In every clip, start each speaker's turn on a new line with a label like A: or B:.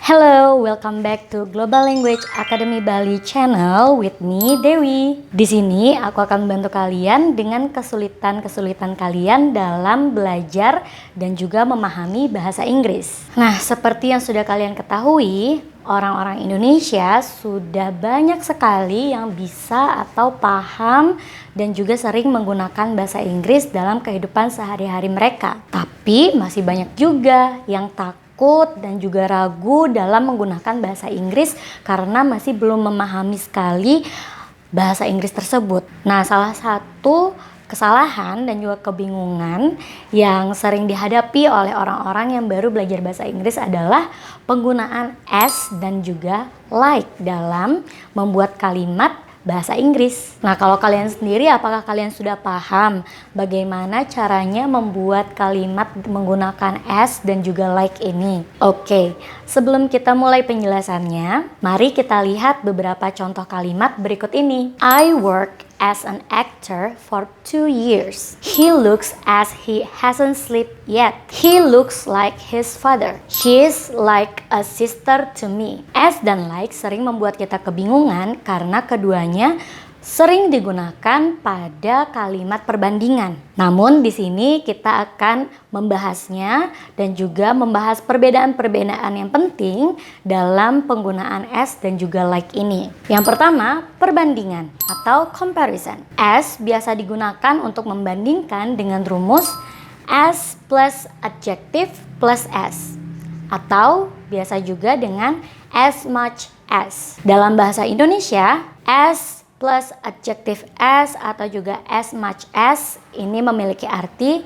A: Hello, welcome back to Global Language Academy Bali channel with me, Dewi. Di sini aku akan membantu kalian dengan kesulitan-kesulitan kalian dalam belajar dan juga memahami bahasa Inggris. Nah, seperti yang sudah kalian ketahui, orang-orang Indonesia sudah banyak sekali yang bisa atau paham dan juga sering menggunakan bahasa Inggris dalam kehidupan sehari-hari mereka. Tapi masih banyak juga yang takut dan juga ragu dalam menggunakan bahasa Inggris karena masih belum memahami sekali bahasa Inggris tersebut. Nah, salah satu kesalahan dan juga kebingungan yang sering dihadapi oleh orang-orang yang baru belajar bahasa Inggris adalah penggunaan as dan juga like dalam membuat kalimat bahasa Inggris. Nah, kalau kalian sendiri, apakah kalian sudah paham bagaimana caranya membuat kalimat menggunakan as dan juga like ini? Oke, sebelum kita mulai penjelasannya, mari kita lihat beberapa contoh kalimat berikut ini. I work as an actor for 2 years. He looks as he hasn't slept yet. He looks like his father. She is like a sister to me. As dan like sering membuat kita kebingungan karena keduanya sering digunakan pada kalimat perbandingan. Namun di sini kita akan membahasnya dan juga membahas perbedaan-perbedaan yang penting dalam penggunaan as dan juga like ini. Yang pertama, perbandingan atau comparison. As biasa digunakan untuk membandingkan dengan rumus as plus adjective plus as, atau biasa juga dengan as much as. Dalam bahasa Indonesia, as plus adjective as atau juga as much as ini memiliki arti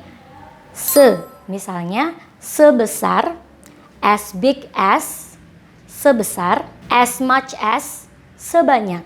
A: se. Misalnya sebesar, as big as, sebesar, as much as, sebanyak.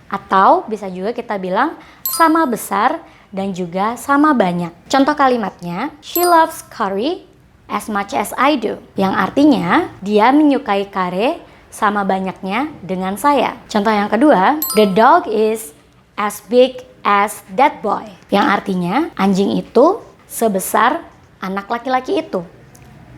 A: Atau bisa juga kita bilang sama besar dan juga sama banyak. Contoh kalimatnya, she loves curry as much as I do. Yang artinya dia menyukai kare sama banyaknya dengan saya. Contoh yang kedua, the dog is as big as that boy. Yang artinya anjing itu sebesar anak laki-laki itu.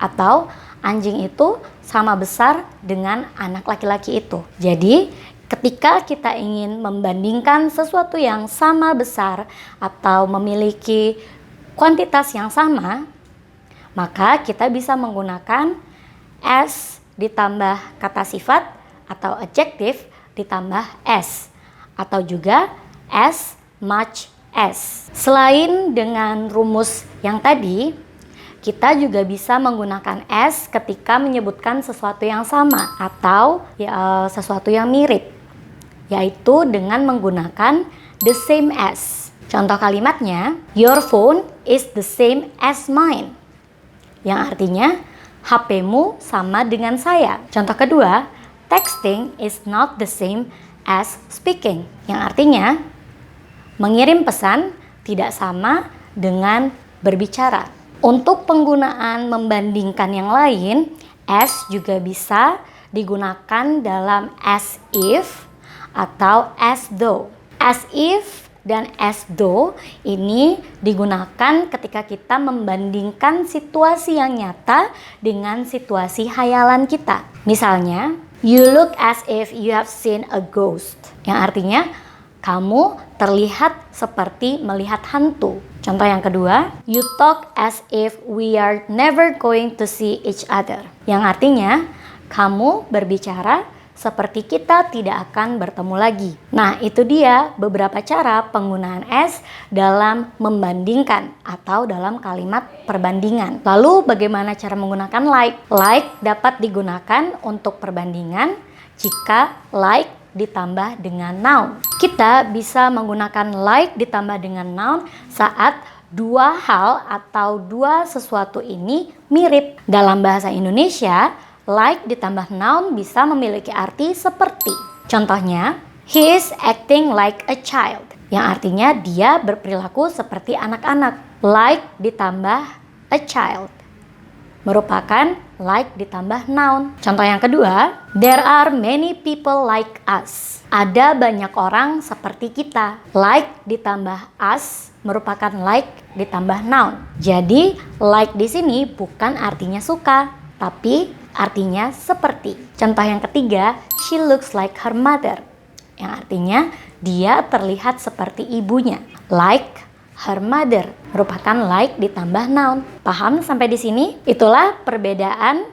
A: Atau anjing itu sama besar dengan anak laki-laki itu. Jadi ketika kita ingin membandingkan sesuatu yang sama besar atau memiliki kuantitas yang sama, maka kita bisa menggunakan as ditambah kata sifat atau adjektif ditambah as, atau juga as much as. Selain dengan rumus yang tadi, kita juga bisa menggunakan as ketika menyebutkan sesuatu yang sama atau sesuatu yang mirip, yaitu dengan menggunakan the same as. Contoh kalimatnya, your phone is the same as mine, yang artinya HP-mu sama dengan saya. Contoh kedua, texting is not the same as speaking, yang artinya mengirim pesan tidak sama dengan berbicara. Untuk penggunaan membandingkan yang lain, as juga bisa digunakan dalam as if atau as though. As if dan as though ini digunakan ketika kita membandingkan situasi yang nyata dengan situasi hayalan kita. Misalnya, you look as if you have seen a ghost, yang artinya kamu terlihat seperti melihat hantu. Contoh yang kedua, you talk as if we are never going to see each other, yang artinya kamu berbicara seperti kita tidak akan bertemu lagi. Nah, itu dia beberapa cara penggunaan as dalam membandingkan atau dalam kalimat perbandingan. Lalu bagaimana cara menggunakan like? Like dapat digunakan untuk perbandingan jika like ditambah dengan noun. Kita bisa menggunakan like ditambah dengan noun saat dua hal atau dua sesuatu ini mirip. Dalam bahasa Indonesia, like ditambah noun bisa memiliki arti seperti. Contohnya, he is acting like a child, yang artinya dia berperilaku seperti anak-anak. Like ditambah a child merupakan like ditambah noun. Contoh yang kedua, there are many people like us. Ada banyak orang seperti kita. Like ditambah us merupakan like ditambah noun. Jadi, like di sini bukan artinya suka, tapi artinya seperti. Contoh yang ketiga, she looks like her mother, yang artinya dia terlihat seperti ibunya. Like her mother merupakan like ditambah noun. Paham sampai di sini? Itulah perbedaan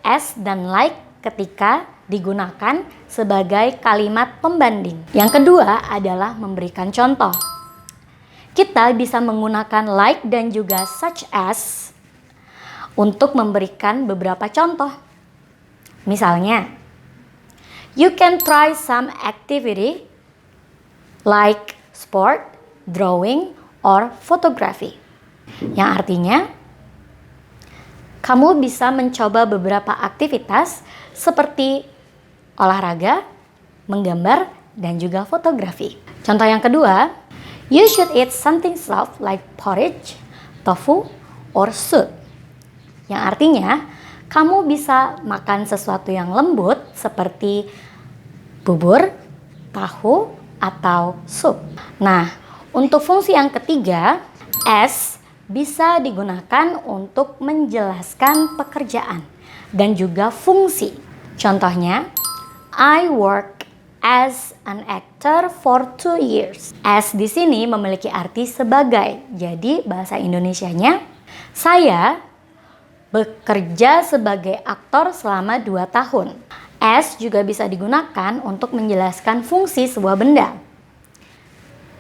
A: as dan like ketika digunakan sebagai kalimat pembanding. Yang kedua adalah memberikan contoh. Kita bisa menggunakan like dan juga such as untuk memberikan beberapa contoh. Misalnya, you can try some activity like sport, drawing, or photography. Yang artinya, kamu bisa mencoba beberapa aktivitas seperti olahraga, menggambar, dan juga fotografi. Contoh yang kedua, you should eat something soft like porridge, tofu, or soup. Yang artinya, kamu bisa makan sesuatu yang lembut seperti bubur, tahu, atau sup. Nah, untuk fungsi yang ketiga, as bisa digunakan untuk menjelaskan pekerjaan dan juga fungsi. Contohnya, I work as an actor for 2 years. As di sini memiliki arti sebagai. Jadi bahasa Indonesianya, saya bekerja sebagai aktor selama 2 tahun. As juga bisa digunakan untuk menjelaskan fungsi sebuah benda.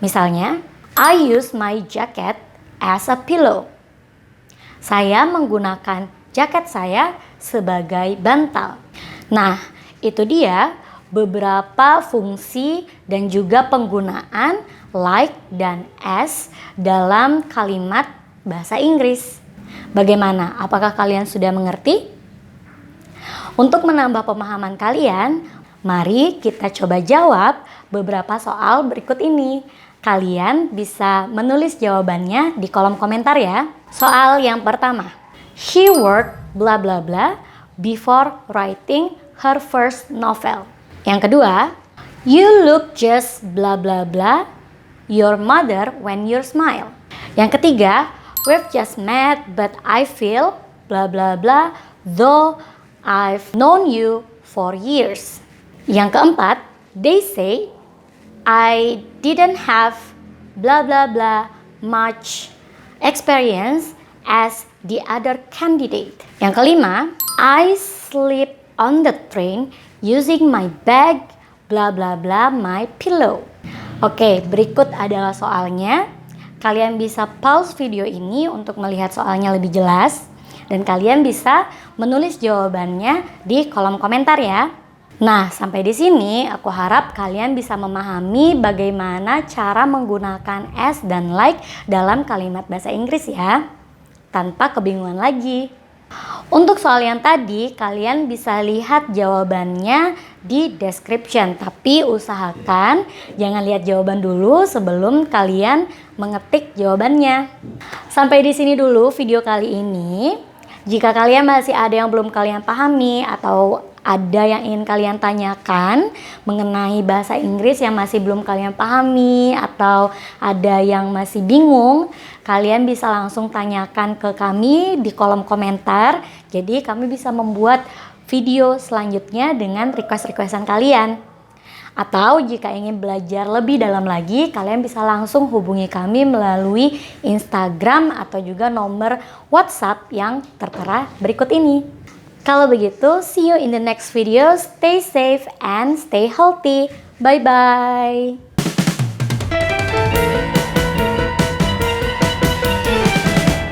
A: Misalnya, I use my jacket as a pillow. Saya menggunakan jaket saya sebagai bantal. Nah, itu dia beberapa fungsi dan juga penggunaan like dan as dalam kalimat bahasa Inggris. Bagaimana? Apakah kalian sudah mengerti? Untuk menambah pemahaman kalian, mari kita coba jawab beberapa soal berikut ini. Kalian bisa menulis jawabannya di kolom komentar ya. Soal yang pertama, she worked bla bla bla before writing her first novel. Yang kedua, you look just bla bla bla your mother when you smile. Yang ketiga, we've just met but I feel bla bla bla though I've known you for years. Yang keempat, they say I didn't have bla bla bla much experience as the other candidate. Yang kelima, I sleep on the train using my bag bla bla bla my pillow. Oke, berikut adalah soalnya. Kalian bisa pause video ini untuk melihat soalnya lebih jelas. Dan kalian bisa menulis jawabannya di kolom komentar ya. Nah, sampai di sini aku harap kalian bisa memahami bagaimana cara menggunakan as dan like dalam kalimat bahasa Inggris ya. Tanpa kebingungan lagi. Untuk soal yang tadi, kalian bisa lihat jawabannya di description. Tapi usahakan jangan lihat jawaban dulu sebelum kalian mengetik jawabannya. Sampai di sini dulu video kali ini. Jika kalian masih ada yang belum kalian pahami atau ada yang ingin kalian tanyakan mengenai bahasa Inggris yang masih belum kalian pahami atau ada yang masih bingung, kalian bisa langsung tanyakan ke kami di kolom komentar. Jadi kami bisa membuat video selanjutnya dengan request-requestan kalian. Atau jika ingin belajar lebih dalam lagi, kalian bisa langsung hubungi kami melalui Instagram atau juga nomor WhatsApp yang tertera berikut ini. Kalau begitu, see you in the next video. Stay safe and stay healthy. Bye-bye.